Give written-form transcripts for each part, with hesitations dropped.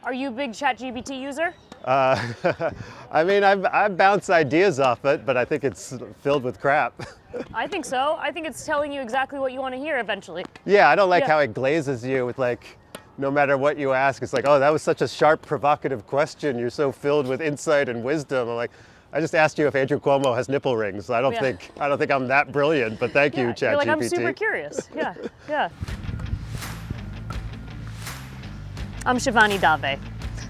Are you a big ChatGPT user? I mean, I've bounced ideas off it, but I think it's filled with crap. I think so. I think it's telling you exactly what you want to hear eventually. Yeah, I don't like Yeah. how it glazes you with like, no matter what you ask, it's like, oh, that was such a sharp, provocative question. You're so filled with insight and wisdom. I'm like, I just asked you if Andrew Cuomo has nipple rings. I don't Yeah. think I'm that brilliant, but thank you, ChatGPT. You're like, I'm super curious. Yeah, yeah. I'm Shivani Davé.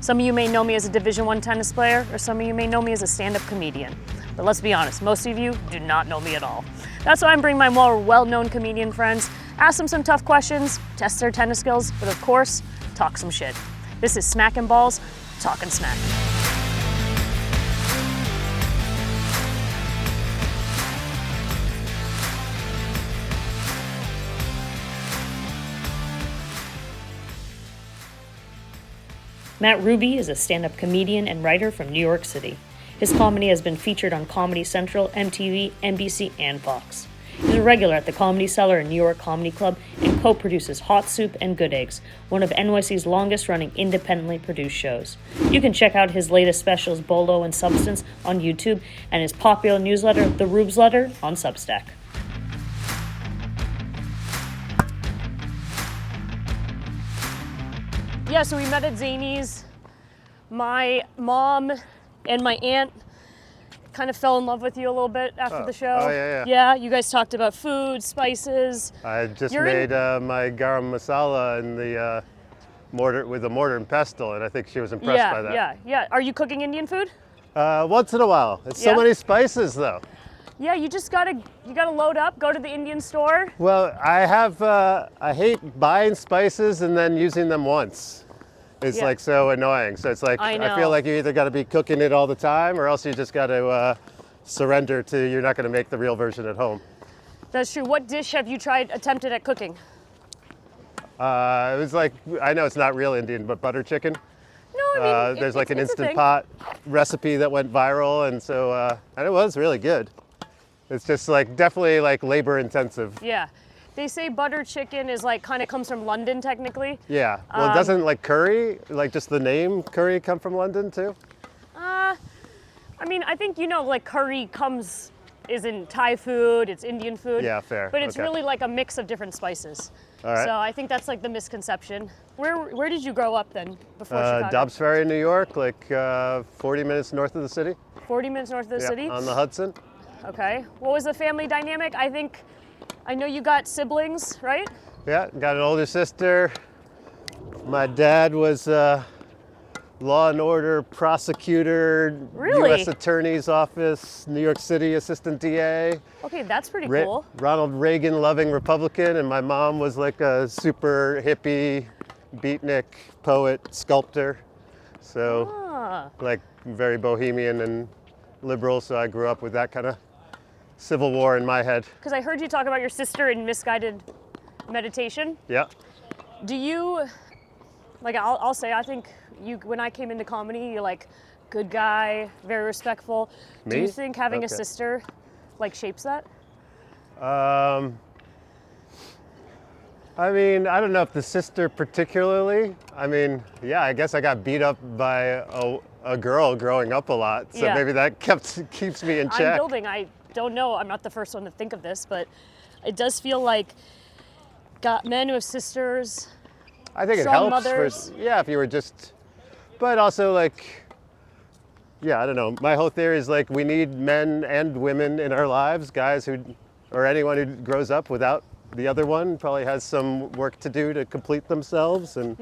Some of you may know me as a Division I tennis player, or some of you may know me as a stand-up comedian. But let's be honest, most of you do not know me at all. That's why I'm bringing my more well-known comedian friends, ask them some tough questions, test their tennis skills, but of course, talk some shit. This is Smackin' Balls, Talkin' Smack. Matt Ruby is a stand-up comedian and writer from New York City. His comedy has been featured on Comedy Central, MTV, NBC, and Fox. He's a regular at the Comedy Cellar and New York Comedy Club and co-produces Hot Soup and Good Eggs, one of NYC's longest-running independently produced shows. You can check out his latest specials, Bolo and Substance, on YouTube, and his popular newsletter, The Rubes Letter, on Substack. Yeah, so we met at Zany's. My mom and my aunt kind of fell in love with you a little bit after the show. Oh, yeah. Yeah, you guys talked about food, spices. I just made my garam masala in the mortar with a mortar and pestle, and I think she was impressed by that. Yeah. Are you cooking Indian food? Once in a while. It's so many spices, though. Yeah, you gotta load up, go to the Indian store. Well, I hate buying spices and then using them once. It's like so annoying. So it's like, I feel like you either got to be cooking it all the time or else you just got to surrender to you're not going to make the real version at home. That's true. What dish have you attempted at cooking? It was like, I know it's not real Indian, but butter chicken. No, I mean, there's like an it's Instant Pot recipe that went viral, and so and it was really good. It's just like definitely like labor intensive. Yeah. They say butter chicken is like kind of comes from London technically. Yeah. Well, doesn't like curry, like just the name curry come from London too? I mean, I think like curry isn't Thai food, it's Indian food. Yeah, fair. But it's really like a mix of different spices. All right. So I think that's like the misconception. Where did you grow up then before Chicago? Dobbs Ferry, New York, like 40 minutes north of the city. 40 minutes north of the city? On the Hudson. Okay. What was the family dynamic? I know you got siblings, right? Yeah, got an older sister. My dad was law and order prosecutor, Really? U.S. Attorney's Office, New York City assistant DA. Okay, that's pretty cool. Ronald Reagan loving Republican, and my mom was like a super hippie, beatnik, poet, sculptor. So like very bohemian and liberal, so I grew up with that kind of Civil War in my head. Because I heard you talk about your sister in Misguided Meditation. Yeah. Do you, like I'll say, I think when I came into comedy, you're like, good guy, very respectful. Me? Do you think having a sister like shapes that? I mean, I don't know if the sister particularly. I mean, yeah, I guess I got beat up by a girl growing up a lot, so maybe that keeps me in check. I don't know, I'm not the first one to think of this, but it does feel like men who have sisters, I think it strong helps mothers. if you were just, but also like, yeah, I don't know. My whole theory is like we need men and women in our lives, guys or anyone who grows up without the other one probably has some work to do to complete themselves. And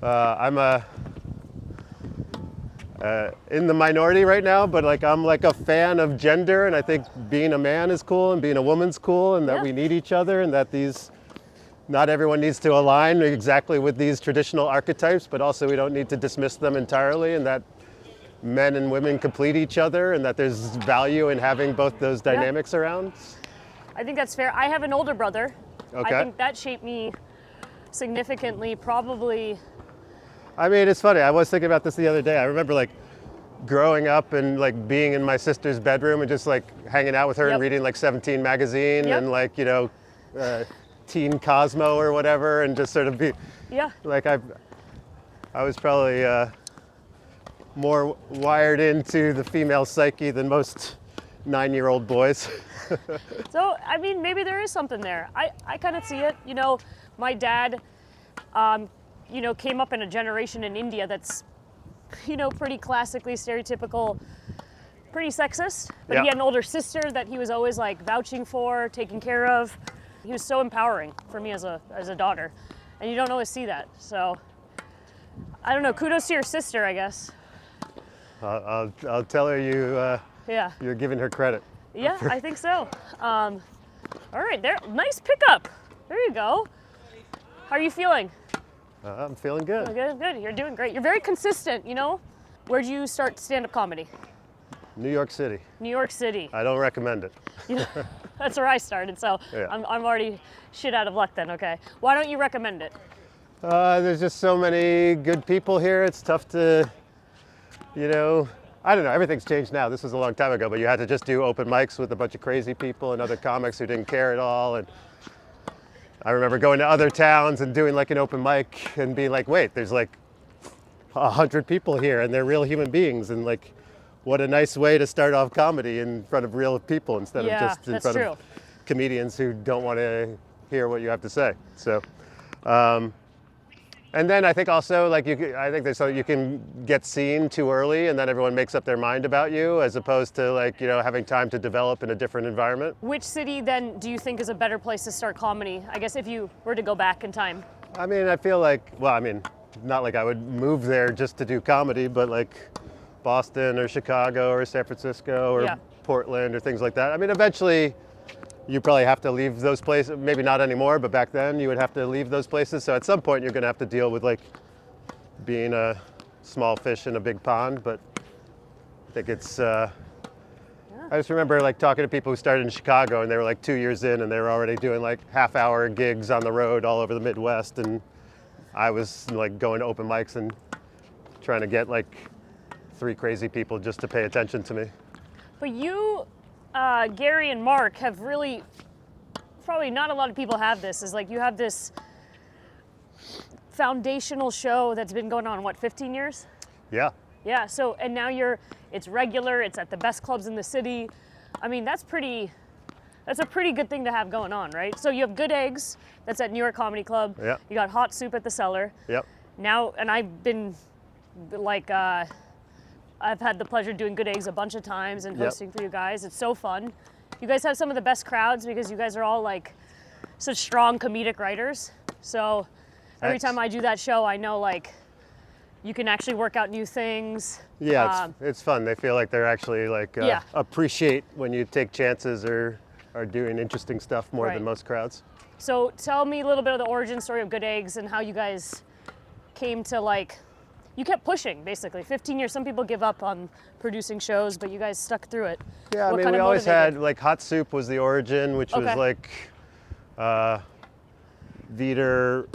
I'm in the minority right now, but like I'm like a fan of gender, and I think being a man is cool and being a woman's cool, and that we need each other, and that not everyone needs to align exactly with these traditional archetypes, but also we don't need to dismiss them entirely, and that men and women complete each other, and that there's value in having both those dynamics around. I think that's fair. I have an older brother. Okay. I think that shaped me significantly, probably. I mean, it's funny. I was thinking about this the other day. I remember like growing up and like being in my sister's bedroom and just like hanging out with her and reading like 17 magazine and like, Teen Cosmo or whatever, and just sort of be like I was probably more wired into the female psyche than most 9-year-old boys. So, I mean, maybe there is something there. I kind of see it. You know, my dad, you know, came up in a generation in India that's, you know, pretty classically stereotypical, pretty sexist. But he had an older sister that he was always like vouching for, taking care of. He was so empowering for me as a daughter. And you don't always see that. So, I don't know, kudos to your sister, I guess. I'll tell her you're giving her credit. Yeah, I think so. All right, there, nice pickup. There you go. How are you feeling? I'm feeling good. Good, good. You're doing great. You're very consistent, you know? Where'd you start stand-up comedy? New York City. New York City. I don't recommend it. That's where I started, so yeah. I'm already shit out of luck then, okay. Why don't you recommend it? There's just so many good people here. It's tough to, you know, I don't know, everything's changed now. This was a long time ago, but you had to just do open mics with a bunch of crazy people and other comics who didn't care at all. And I remember going to other towns and doing like an open mic and being like, wait, there's like 100 people here and they're real human beings. And like, what a nice way to start off comedy in front of real people instead of just in front of comedians who don't want to hear what you have to say. So, and then I think also like I think there's so you can get seen too early and then everyone makes up their mind about you as opposed to like, you know, having time to develop in a different environment. Which city then do you think is a better place to start comedy? I guess if you were to go back in time. I mean, I feel like, well, I mean, not like I would move there just to do comedy, but like Boston or Chicago or San Francisco or Portland or things like that. I mean, eventually you probably have to leave those places, maybe not anymore, but back then you would have to leave those places. So at some point you're gonna have to deal with like being a small fish in a big pond, but I think it's, I just remember like talking to people who started in Chicago and they were like 2 years in and they were already doing like half-hour gigs on the road all over the Midwest. And I was like going to open mics and trying to get like 3 crazy people just to pay attention to me. But you, Gary and Mark have really, probably not a lot of people have this, is like you have this foundational show that's been going on, what, 15 years? Yeah. Yeah, so, and now it's regular, it's at the best clubs in the city. I mean, that's a pretty good thing to have going on, right? So you have Good Eggs, that's at New York Comedy Club. Yeah. You got Hot Soup at the Cellar. Yep. Now, and I've been like, I've had the pleasure of doing Good Eggs a bunch of times and hosting for you guys. It's so fun. You guys have some of the best crowds because you guys are all like such strong comedic writers. So every time I do that show, I know like you can actually work out new things. Yeah, it's fun. They feel like they're actually like appreciate when you take chances or are doing interesting stuff more than most crowds. So tell me a little bit of the origin story of Good Eggs and how you guys came to like, you kept pushing, basically. 15 years, some people give up on producing shows, but you guys stuck through it. Yeah, I mean, we always had, like, Hot Soup was the origin, which was like Vider,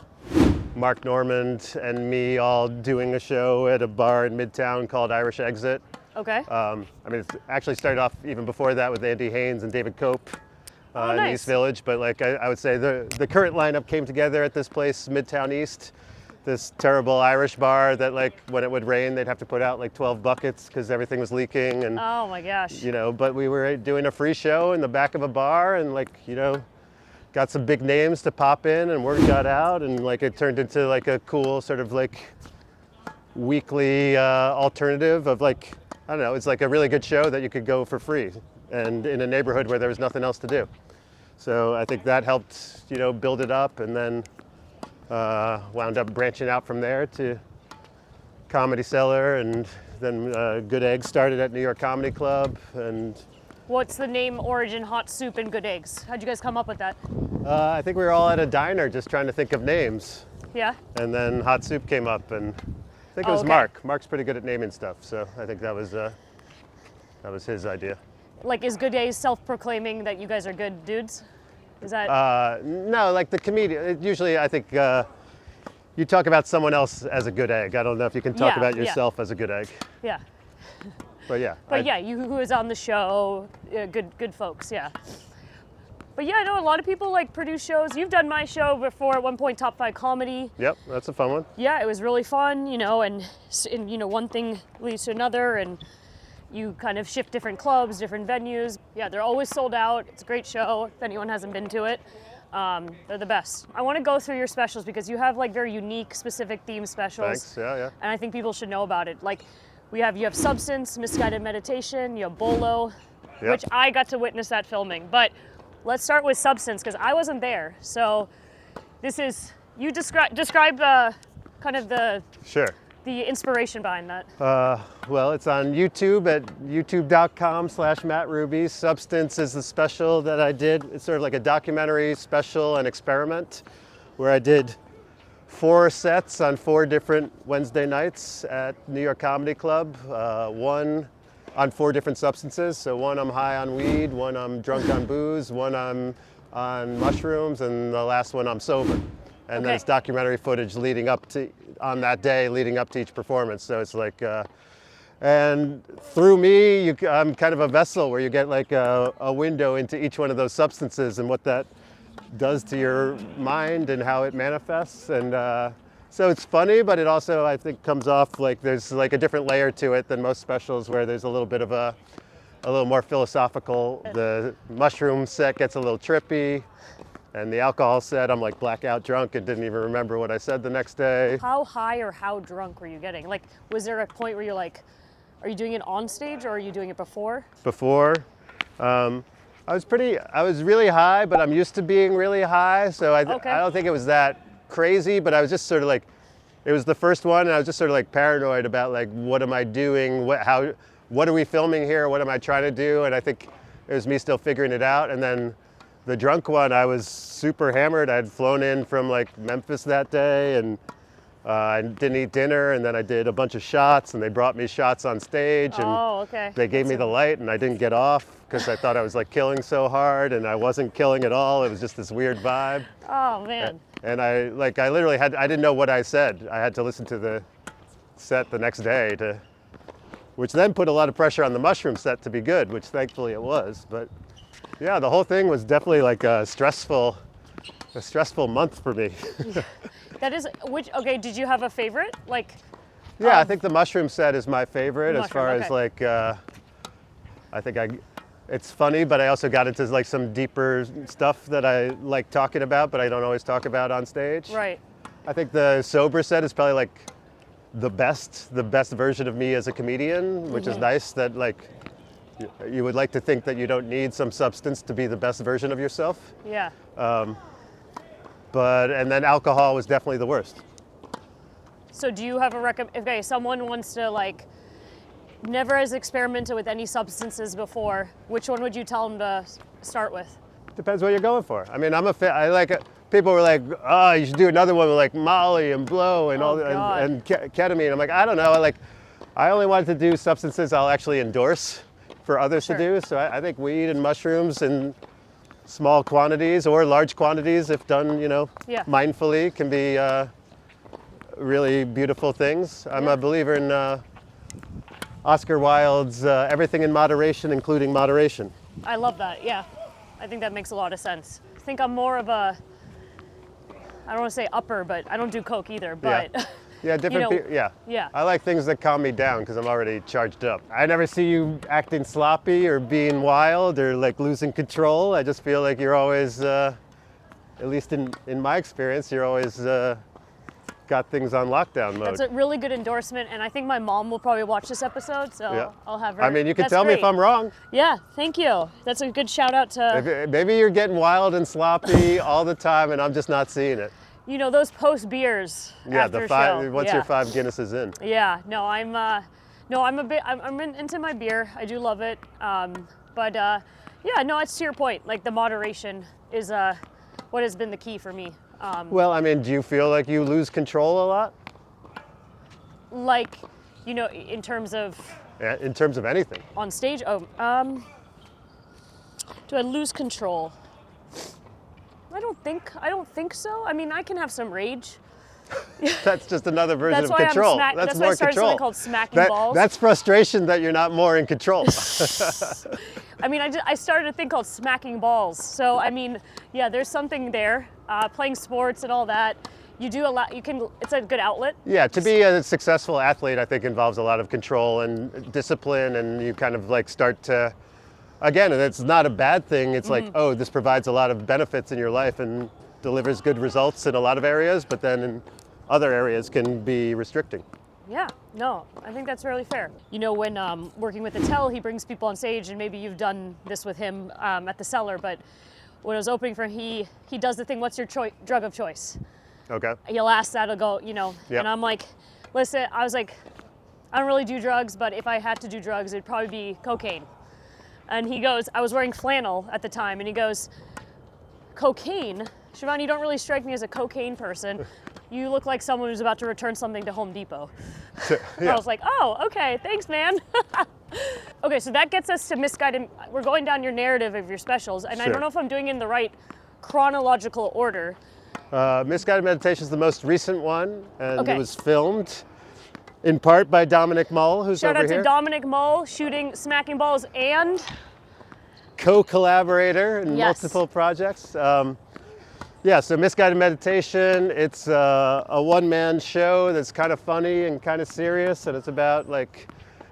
Mark Normand, and me all doing a show at a bar in Midtown called Irish Exit. Okay. I mean, it actually started off even before that with Andy Haynes and David Cope in the East Village, but like I would say the current lineup came together at this place, Midtown East. This terrible Irish bar that like when it would rain they'd have to put out like 12 buckets because everything was leaking and oh my gosh, you know, but we were doing a free show in the back of a bar and like, you know, got some big names to pop in and word got out and like it turned into like a cool sort of like weekly alternative of like, I don't know, it's like a really good show that you could go for free and in a neighborhood where there was nothing else to do. So I think that helped, you know, build it up and then wound up branching out from there to Comedy Cellar, and then Good Eggs started at New York Comedy Club. And what's the name, origin, Hot Soup and Good Eggs? How'd you guys come up with that? I think we were all at a diner just trying to think of names. Yeah. And then Hot Soup came up, and I think it was Mark. Mark's pretty good at naming stuff, so I think that was his idea. Like, is Good Eggs self-proclaiming that you guys are good dudes? Is that? No, like the comedian. Usually, I think you talk about someone else as a good egg. I don't know if you can talk about yourself as a good egg. Yeah. But yeah. But you who was on the show, good folks, yeah. But yeah, I know a lot of people like produce shows. You've done my show before at one point, Top 5 Comedy. Yep, that's a fun one. Yeah, it was really fun, you know, and you know, one thing leads to another, and you kind of shift different clubs, different venues. Yeah, they're always sold out. It's a great show if anyone hasn't been to it. They're the best. I want to go through your specials because you have like very unique, specific theme specials. Thanks, yeah. And I think people should know about it. Like, you have Substance, Misguided Meditation, you have Bolo, Yep. which I got to witness that filming. But let's start with Substance because I wasn't there. So this is, you describe kind of the Sure. the inspiration behind that. Well, it's on YouTube at youtube.com/Matt Ruby. Substance is the special that I did. It's sort of like a documentary special and experiment where I did 4 sets on 4 different Wednesday nights at New York Comedy Club. One on 4 different substances. So one I'm high on weed, one I'm drunk on booze, one I'm on mushrooms, and the last one I'm sober. And then it's documentary footage leading up to, on that day, leading up to each performance. So it's like, and through me, I'm kind of a vessel where you get like a window into each one of those substances and what that does to your mind and how it manifests. And so it's funny, but it also, I think, comes off like there's like a different layer to it than most specials where there's a little bit of a little more philosophical. The mushroom set gets a little trippy. And the alcohol set, I'm like blackout drunk and didn't even remember what I said the next day. How high or how drunk were you getting? Like, was there a point where you're like, are you doing it on stage or are you doing it before? Before, I was really high, but I'm used to being really high. So I don't think it was that crazy, but I was just sort of like, it was the first one and I was just sort of like paranoid about like, what am I doing? What are we filming here? What am I trying to do? And I think it was me still figuring it out. And then the drunk one, I was super hammered. I had flown in from like Memphis that day and I didn't eat dinner, and then I did a bunch of shots and they brought me shots on stage and they gave me the light and I didn't get off because I thought I was like killing so hard and I wasn't killing at all. It was just this weird vibe. Oh man. And I literally I didn't know what I said. I had to listen to the set the next day which then put a lot of pressure on the mushroom set to be good, which thankfully it was. But yeah, the whole thing was definitely like a stressful month for me. That is, did you have a favorite? Like, yeah, I think the mushroom set is my favorite as far as like, it's funny, but I also got into like some deeper stuff that I like talking about, but I don't always talk about on stage. Right. I think the sober set is probably like the best version of me as a comedian, which is nice that like, you would like to think that you don't need some substance to be the best version of yourself. Yeah. And then alcohol was definitely the worst. So do you have a someone wants to like, never has experimented with any substances before, which one would you tell them to start with? Depends what you're going for. I mean, people were like, oh, you should do another one with like Molly and blow and and ketamine. I'm like, I don't know. I only wanted to do substances I'll actually endorse for others to do. So I think weed and mushrooms in small quantities or large quantities, if done, mindfully, can be really beautiful things. I'm a believer in Oscar Wilde's everything in moderation, including moderation. I love that, yeah. I think that makes a lot of sense. I think I'm more of a, I don't want to say upper, but I don't do coke either, but... Yeah. Yeah, different people. Yeah. I like things that calm me down because I'm already charged up. I never see you acting sloppy or being wild or like losing control. I just feel like you're always, at least in my experience, you're always got things on lockdown mode. That's a really good endorsement, and I think my mom will probably watch this episode, so I'll have her. I mean, you can tell me if I'm wrong. Yeah, thank you. That's a good shout out to... Maybe you're getting wild and sloppy all the time and I'm just not seeing it. You know, those post beers after show. Once your 5 Guinnesses in. Yeah, no, I'm into my beer. I do love it. It's to your point. Like the moderation is what has been the key for me. Well, I mean, do you feel like you lose control a lot? Like, in terms of... Yeah, in terms of anything. On stage? Do I lose control? I don't think so. I mean, I can have some rage. That's just another version of control. That's why I started something called smacking balls. That's frustration that you're not more in control. I mean, I started a thing called smacking balls. So, I mean, yeah, there's something there. Playing sports and all that. You do a lot, it's a good outlet. Yeah, to be a successful athlete, I think involves a lot of control and discipline, and you kind of like start to, again, and it's not a bad thing. It's like, oh, this provides a lot of benefits in your life and delivers good results in a lot of areas, but then in other areas can be restricting. Yeah, no, I think that's really fair. You know, when working with Attell, he brings people on stage, and maybe you've done this with him at the Cellar, but when I was opening for him, he does the thing, what's your drug of choice? Okay. He'll ask that, he'll go, you know, Yep. and I'm like, listen, I was like, I don't really do drugs, but if I had to do drugs, it'd probably be cocaine. And he goes, I was wearing flannel at the time, and he goes, cocaine? Shivani, you don't really strike me as a cocaine person. You look like someone who's about to return something to Home Depot. Yeah. I was like, oh, okay, thanks, man. Okay, so that gets us to Misguided. We're going down your narrative of your specials, and I Sure. don't know if I'm doing it in the right chronological order. Misguided Meditation is the most recent one, and Okay. it was filmed in part by Dominick Mull, who's Shout over out here. to Dominick Mull, shooting Smacking Balls and... Co-collaborator in Yes. multiple projects. Yeah, so Misguided Meditation, it's a one-man show that's kind of funny and kind of serious, and it's about like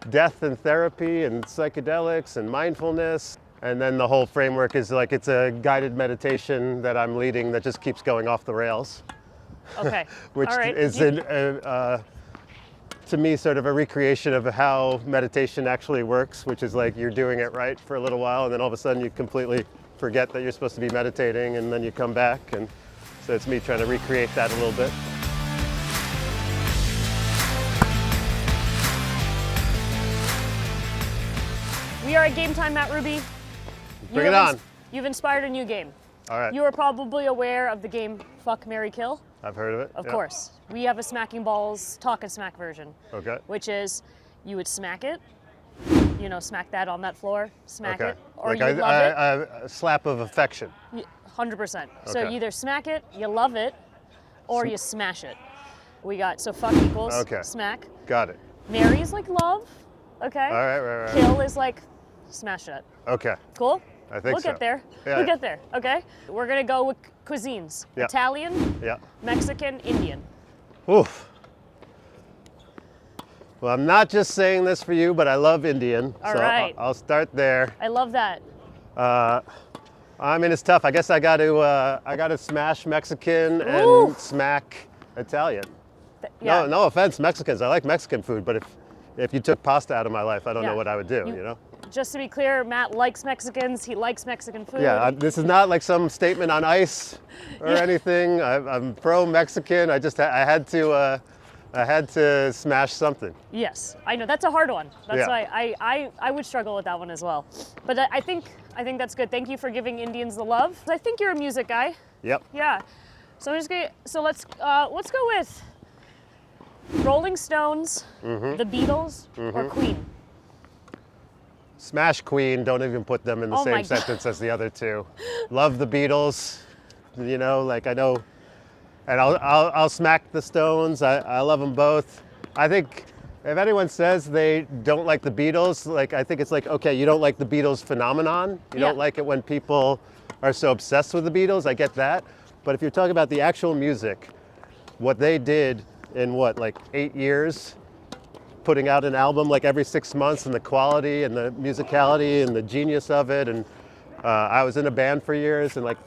death and therapy and psychedelics and mindfulness. And then the whole framework is like it's a guided meditation that I'm leading that just keeps going off the rails. Okay, Which all right. is, to me, sort of a recreation of how meditation actually works, which is like you're doing it right for a little while, and then all of a sudden you completely forget that you're supposed to be meditating, and then you come back. And so it's me trying to recreate that a little bit. We are at Game Time, Matt Ruby. Bring it on. You've inspired a new game. All right. You are probably aware of the game Fuck, Marry, Kill. I've heard of it. Of yeah. course. We have a Smacking Balls talk and smack version. Okay. Which is, you would smack it, you know, smack that on that floor, smack Okay. it, or Like you would love it. a slap of affection. 100%. So Okay. you either smack it, you love it, or you smash it. We got, so fuck equals Okay. smack. Got it. Marry is like love, okay? All right. Kill is like smash it. Okay. Cool? I think We'll so. get there. Yeah. We'll get there, okay? We're gonna go with cuisines. Yeah. Italian, Yeah. Mexican, Indian. Oof. Well, I'm not just saying this for you, but I love Indian. All so right. I'll start there. I love that. I mean, it's tough. I guess I got to smash Mexican Ooh. and smack Italian. Yeah. No offense, Mexicans. I like Mexican food, but if you took pasta out of my life, I don't Yeah. know what I would do. You know? Just to be clear, Matt likes Mexicans. He likes Mexican food. Yeah. This is not like some statement on ice or anything. I'm pro-Mexican. I had to smash something. Yes, I know that's a hard one. That's Yeah. why I would struggle with that one as well. But I think that's good. Thank you for giving Indians the love. I think you're a music guy. Yep. Yeah. So I'm just gonna. So let's go with Rolling Stones, Mm-hmm. the Beatles, or Queen. Smash Queen. Don't even put them in the Oh my same God. sentence as the other two. Love the Beatles. You know, like I know. And I'll smack the Stones. I love them both. I think if anyone says they don't like the Beatles, like I think it's like, okay, you don't like the Beatles phenomenon. You Yeah. don't like it when people are so obsessed with the Beatles. I get that. But if you're talking about the actual music, what they did in like 8 years, putting out an album like every 6 months, and the quality and the musicality and the genius of it. And I was in a band for years, and like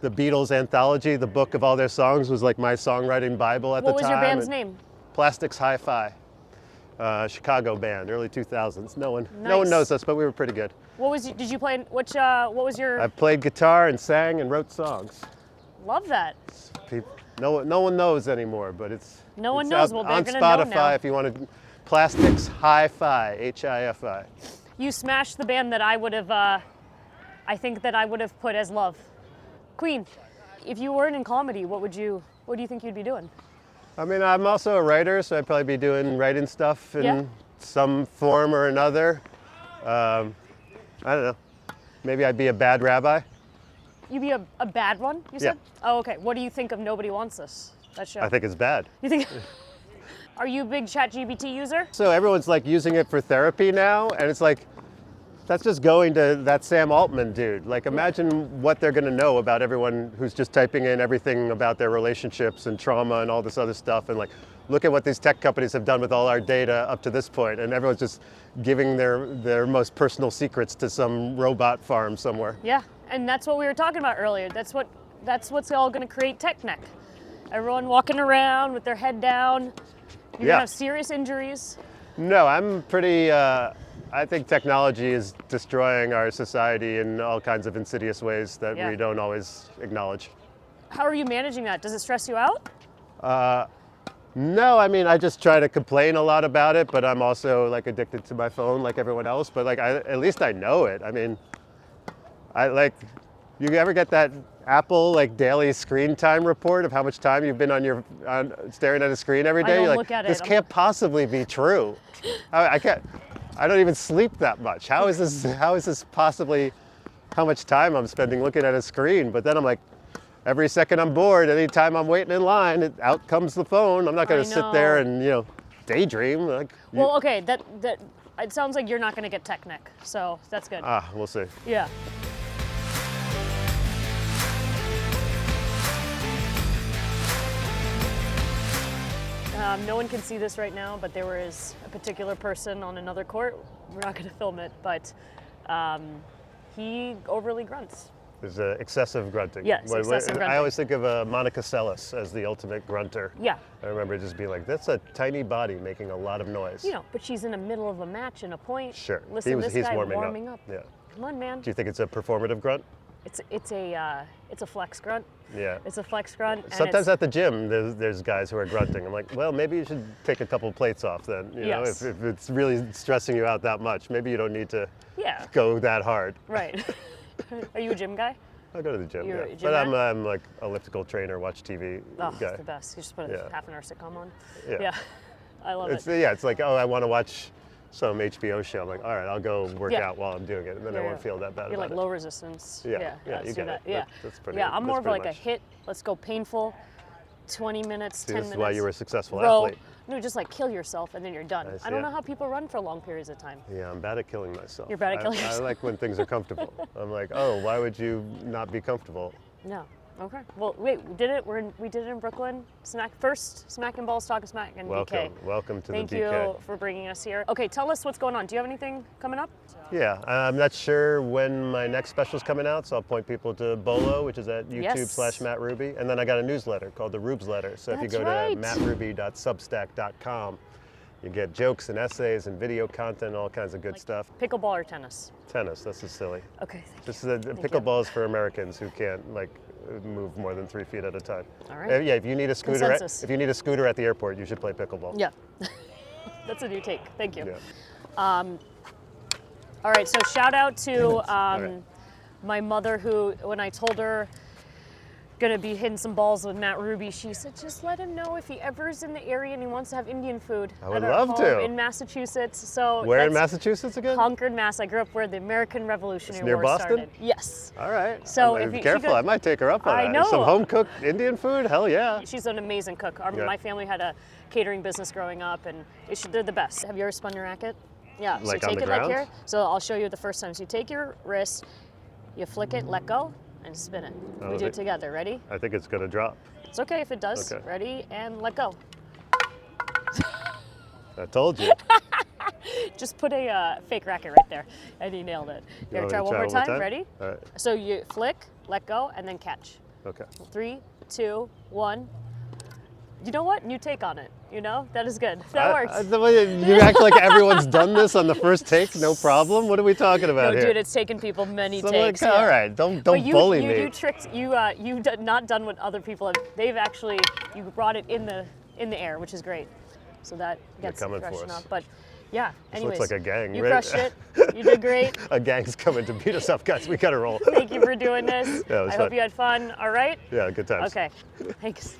the Beatles anthology, the book of all their songs, was like my songwriting Bible at the time. What was your band's And name? Plastics Hi-Fi, Chicago band, early 2000s. No one Nice. knows us, but we were pretty good. Did you play? What was your? I played guitar and sang and wrote songs. Love that. No one knows anymore, but it's No one it's knows. out Well, they're on gonna know Spotify now. if you want to. Plastics Hi-Fi, Hifi. You smashed the band that I would have. I think that I would have put as love. Queen. If you weren't in comedy, what do you think you'd be doing? I mean, I'm also a writer, so I'd probably be writing stuff in Yeah. some form or another. I don't know. Maybe I'd be a bad rabbi. You'd be a bad one, you said? Yeah. Oh, okay. What do you think of Nobody Wants Us? That show. I think it's bad. You think? Are you a big ChatGPT user? So everyone's like using it for therapy now, and it's like, That's just going to that Sam Altman dude. Like, imagine what they're going to know about everyone who's just typing in everything about their relationships and trauma and all this other stuff. And like, look at what these tech companies have done with all our data up to this point. And everyone's just giving their most personal secrets to some robot farm somewhere. Yeah, and that's what we were talking about earlier. That's what's all going to create tech neck. Everyone walking around with their head down. You're going to have serious injuries. No, I'm pretty... I think technology is destroying our society in all kinds of insidious ways that we don't always acknowledge. How are you managing that? Does it stress you out? No, I mean, I just try to complain a lot about it, but I'm also like addicted to my phone like everyone else, but like at least I know it. I mean, you ever get that Apple like daily screen time report of how much time you've been staring at a screen every day? I don't You're like, look at it. This can't possibly be true. I can't. I don't even sleep that much. How is this possibly how much time I'm spending looking at a screen? But then I'm like, every second I'm bored, anytime I'm waiting in line, out comes the phone. I'm not going to sit there and daydream. Like, well, okay, that it sounds like you're not going to get tech neck, so that's good. We'll see. Yeah. No one can see this right now, but there is a particular person on another court. We're not going to film it, but he overly grunts. There's excessive grunting. Yes, excessive grunting. I always think of Monica Seles as the ultimate grunter. Yeah. I remember just being like, that's a tiny body making a lot of noise. But she's in the middle of a match and a point. Sure. Listen, this guy warming up. Yeah. Come on, man. Do you think it's a performative grunt? It's a flex grunt. Yeah. It's a flex grunt. Sometimes at the gym, there's guys who are grunting. I'm like, well, maybe you should take a couple plates off then. You know, if it's really stressing you out that much, maybe you don't need to go that hard. Right. Are you a gym guy? I go to the gym, You're a gym but guy? I'm like elliptical trainer, watch TV guy. It's the best. You just put a half an hour sitcom on. Yeah. I love it. Yeah, it's like, I want to watch some HBO show. I'm like, all right, I'll go work out while I'm doing it, and then I won't feel that bad You're about like it. low resistance. Yeah, you get it. Yeah, that's pretty. I'm more of like much. a hit. Let's go painful. 20 minutes, 10 minutes. This is why you were a successful row. athlete. No, just like kill yourself and then you're done. I don't know how people run for long periods of time. Yeah, I'm bad at killing myself. You're bad at killing yourself. I like when things are comfortable. I'm like, oh, why would you not be comfortable? No. Okay. Well, wait, we did it. We did it in Brooklyn. Smack and Balls talking smack in BK. Welcome to Thank the BK. Thank you for bringing us here. Okay, tell us what's going on. Do you have anything coming up? Yeah, I'm not sure when my next special's coming out, so I'll point people to Bolo, which is at YouTube/Matt Ruby. And then I got a newsletter called the Rubes Letter. So if you go to mattruby.substack.com, you get jokes and essays and video content, all kinds of good stuff. Pickleball or tennis? Tennis, this is silly. Okay, pickleball is for Americans who can't move more than 3 feet at a time. All right. Yeah, if you need a scooter, at the airport, you should play pickleball. Yeah, that's a new take. Thank you. Yeah. All right, so shout out to my mother who, when I told her gonna be hitting some balls with Matt Ruby, she said, just let him know if he ever is in the area and he wants to have Indian food. I would love to. In Massachusetts. So where in Massachusetts again? Concord, Mass. I grew up where the American Revolutionary War Boston? started. Yes. All right. So be careful, I might take her up on that. I know. Some home cooked Indian food? Hell yeah. She's an amazing cook. My family had a catering business growing up, and they're the best. Have you ever spun your racket? Yeah. Like so on take the it ground? like here. So I'll show you the first time. So you take your wrist, you flick it, let go, and spin it. We do it together. Ready? I think it's gonna drop. It's okay if it does. Okay. Ready, and let go. I told you. Just put a fake racket right there, and you nailed it. Here, try one more time. Ready? All right. So you flick, let go, and then catch. Okay. 3, 2, 1. You know what? New take on it. That is good. That works. The way you act like everyone's done this on the first take, no problem. What are we talking about here? No, dude, it's taken people many takes. All right, don't bully me. You tricked. You not done what other people have. They've actually you brought it in the air, which is great. So that gets the impression up. But yeah. Anyways, looks like a gang. You crushed it. You did great. A gang's coming to beat us up, guys. We gotta roll. Thank you for doing this. Yeah, it was I fun. hope you had fun. All right. Yeah, good times. Okay. Thanks.